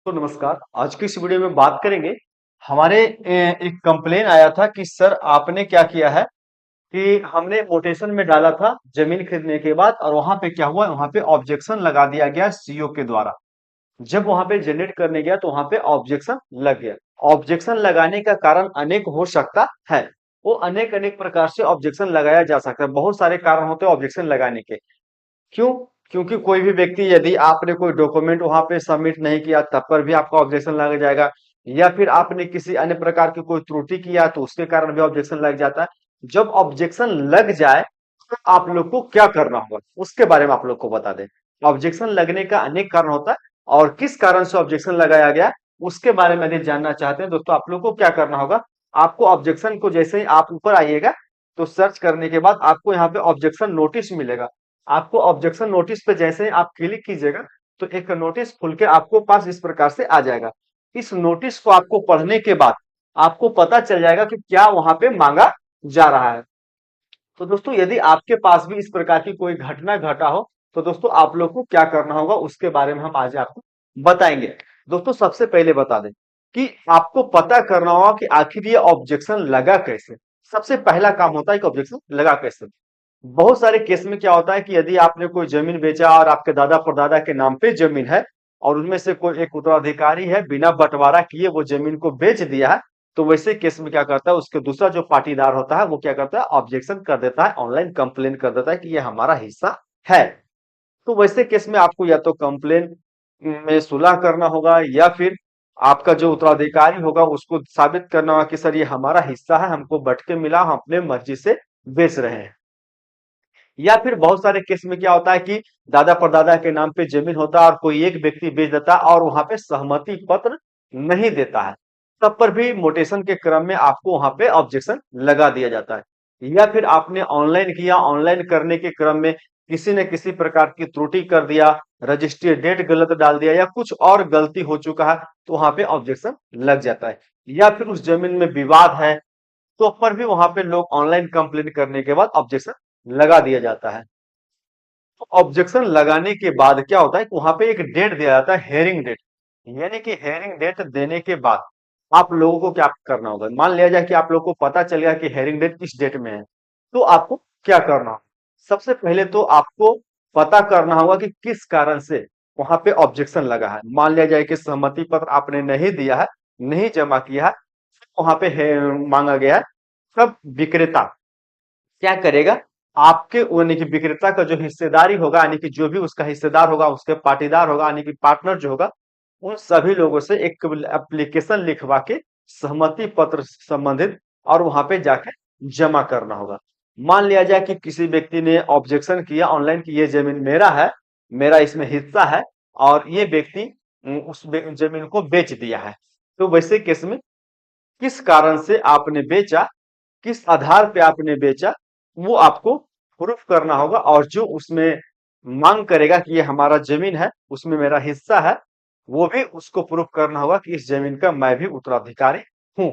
तो नमस्कार। आज की इस वीडियो में बात करेंगे। हमारे एक कंप्लेन आया था कि सर आपने क्या किया है कि हमने मोटेशन में डाला था जमीन खरीदने के बाद, और वहां पे क्या हुआ, वहां पे ऑब्जेक्शन लगा दिया गया सीईओ के द्वारा। जब वहां पे जनरेट करने गया तो वहां पे ऑब्जेक्शन लग गया। ऑब्जेक्शन लगाने का कारण अनेक हो सकता है। वो अनेक अनेक प्रकार से ऑब्जेक्शन लगाया जा सकता है। बहुत सारे कारण होते हैं ऑब्जेक्शन लगाने के। क्यों? क्योंकि कोई भी व्यक्ति, यदि आपने कोई डॉक्यूमेंट वहां पे सबमिट नहीं किया तब पर भी आपका ऑब्जेक्शन लग जाएगा, या फिर आपने किसी अन्य प्रकार की कोई त्रुटि किया तो उसके कारण भी ऑब्जेक्शन लग जाता है। जब ऑब्जेक्शन लग जाए तो आप लोग को क्या करना होगा उसके बारे में आप लोग को बता दें। ऑब्जेक्शन लगने का अनेक कारण होता है, और किस कारण से ऑब्जेक्शन लगाया गया उसके बारे में यदि जानना चाहते हैं दोस्तों, आप लोग को क्या करना होगा। आपको ऑब्जेक्शन को, जैसे ही आप ऊपर आइएगा तो सर्च करने के बाद आपको यहाँ पे ऑब्जेक्शन नोटिस मिलेगा। आपको ऑब्जेक्शन नोटिस पे जैसे ही आप क्लिक कीजिएगा तो एक नोटिस खुल के आपको पास इस प्रकार से आ जाएगा। इस नोटिस को आपको पढ़ने के बाद आपको पता चल जाएगा कि क्या वहां पे मांगा जा रहा है। तो दोस्तों, यदि आपके पास भी इस प्रकार की कोई घटना घटा हो तो दोस्तों आप लोग को क्या करना होगा उसके बारे में हम आज आपको बताएंगे। दोस्तों, सबसे पहले बता दें कि आपको पता करना होगा कि आखिर ये ऑब्जेक्शन लगा कैसे। सबसे पहला काम होता है कि ऑब्जेक्शन लगा कैसे। बहुत सारे केस में क्या होता है कि यदि आपने कोई जमीन बेचा और आपके दादा परदादा के नाम पे जमीन है, और उनमें से कोई एक उत्तराधिकारी है बिना बंटवारा किए वो जमीन को बेच दिया है, तो वैसे केस में क्या करता है, उसके दूसरा जो पाटीदार होता है वो क्या करता है, ऑब्जेक्शन कर देता है, ऑनलाइन कंप्लेन कर देता है कि ये हमारा हिस्सा है। तो वैसे केस में आपको या तो कंप्लेन में सुलह करना होगा, या फिर आपका जो उत्तराधिकारी होगा उसको साबित करना होगा कि सर ये हमारा हिस्सा है, हमको बंट के मिला, हम अपने मर्जी से बेच रहे हैं। या फिर बहुत सारे केस में क्या होता है कि दादा परदादा के नाम पे जमीन होता है और कोई एक व्यक्ति बेच देता है और वहां पे सहमति पत्र नहीं देता है, तब पर भी मोटेशन के क्रम में आपको वहां पे ऑब्जेक्शन लगा दिया जाता है। या फिर आपने ऑनलाइन किया, ऑनलाइन करने के क्रम में किसी न किसी प्रकार की त्रुटि कर दिया, रजिस्ट्री डेट गलत डाल दिया, या कुछ और गलती हो चुका है, तो वहां पे ऑब्जेक्शन लग जाता है। या फिर उस जमीन में विवाद है तो पर भी वहां पे लोग ऑनलाइन कंप्लेन करने के बाद ऑब्जेक्शन लगा दिया जाता है। तो ऑब्जेक्शन लगाने के बाद क्या होता है कि वहां पे एक डेट दिया जाता है, हेयरिंग डेट। यानी कि हेयरिंग डेट देने के बाद आप लोगों को क्या करना होगा। मान लिया जाए कि आप लोगों को पता चल गया कि हेयरिंग डेट इस डेट में है, तो आपको क्या करना होगा। सबसे पहले तो आपको पता करना होगा कि किस कारण से वहां पे ऑब्जेक्शन लगा है। मान लिया जाए कि सहमति पत्र आपने नहीं दिया है, नहीं जमा किया है, वहां पे मांगा गया है। तब विक्रेता क्या करेगा, आपके यानी कि विक्रेता का जो हिस्सेदारी होगा, यानी कि जो भी उसका हिस्सेदार होगा, उसके पाटीदार होगा, यानी कि पार्टनर जो होगा, उन सभी लोगों से एक एप्लीकेशन लिखवा के सहमति पत्र संबंधित और वहां पे जाके जमा करना होगा। मान लिया जाए कि किसी व्यक्ति ने ऑब्जेक्शन किया ऑनलाइन कि ये जमीन मेरा है, मेरा इसमें हिस्सा है, और ये व्यक्ति उस जमीन को बेच दिया है। तो वैसे केस में किस कारण से आपने बेचा, किस आधार पे आपने बेचा, वो आपको प्रूफ करना होगा। और जो उसमें मांग करेगा कि ये हमारा जमीन है, उसमें मेरा हिस्सा है, वो भी उसको प्रूफ करना होगा कि इस जमीन का मैं भी उत्तराधिकारी हूं।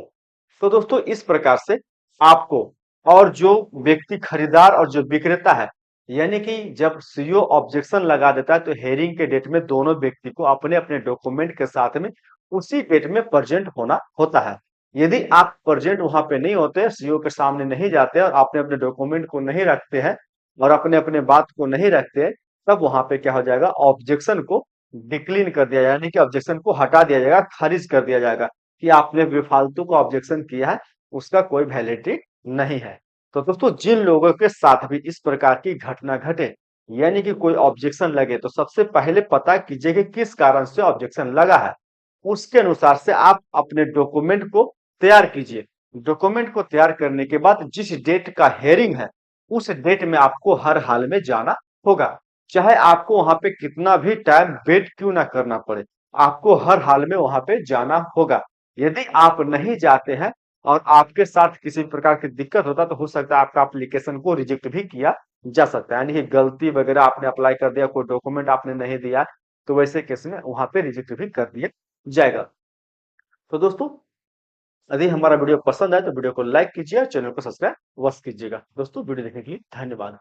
तो दोस्तों, इस प्रकार से आपको, और जो व्यक्ति खरीदार और जो विक्रेता है, यानी कि जब सीईओ ऑब्जेक्शन लगा देता है तो हेयरिंग के डेट में दोनों व्यक्ति को अपने अपने डॉक्यूमेंट के साथ में उसी डेट में प्रेजेंट होना होता है। यदि आप प्रेजेंट वहां पे नहीं होते, सीईओ के सामने नहीं जाते और आपने अपने डॉक्यूमेंट को नहीं रखते हैं और अपने अपने बात को नहीं रखते हैं, तब वहां पे क्या हो जाएगा, ऑब्जेक्शन को डिक्लीन कर दिया, यानी कि ऑब्जेक्शन को हटा दिया जाएगा, खारिज कर दिया जाएगा कि आपने बेफालतू को ऑब्जेक्शन किया है, उसका कोई वैलिडिटी नहीं है। तो दोस्तों, जिन लोगों के साथ भी इस प्रकार की घटना घटे, यानी कि कोई ऑब्जेक्शन लगे, तो सबसे पहले पता कीजिए कि किस कारण से ऑब्जेक्शन लगा है। उसके अनुसार से आप अपने डॉक्यूमेंट को तैयार कीजिए। डॉक्यूमेंट को तैयार करने के बाद जिस डेट का हेयरिंग है उस डेट में आपको हर हाल में जाना होगा, चाहे आपको वहां पे कितना भी टाइम वेट क्यों ना करना पड़े, आपको हर हाल में वहां पे जाना होगा। यदि आप नहीं जाते हैं और आपके साथ किसी प्रकार की दिक्कत होता तो हो सकता है आपका एप्लीकेशन को रिजेक्ट भी किया जा सकता है, यानी कि गलती वगैरह आपने अप्लाई कर दिया, कोई डॉक्यूमेंट आपने नहीं दिया, तो वैसे केस में वहां पे रिजेक्ट भी कर दिया जाएगा। तो दोस्तों, यदि हमारा वीडियो पसंद आए तो वीडियो को लाइक कीजिए, चैनल को सब्सक्राइब अवश्य कीजिएगा। दोस्तों, वीडियो देखने के लिए धन्यवाद।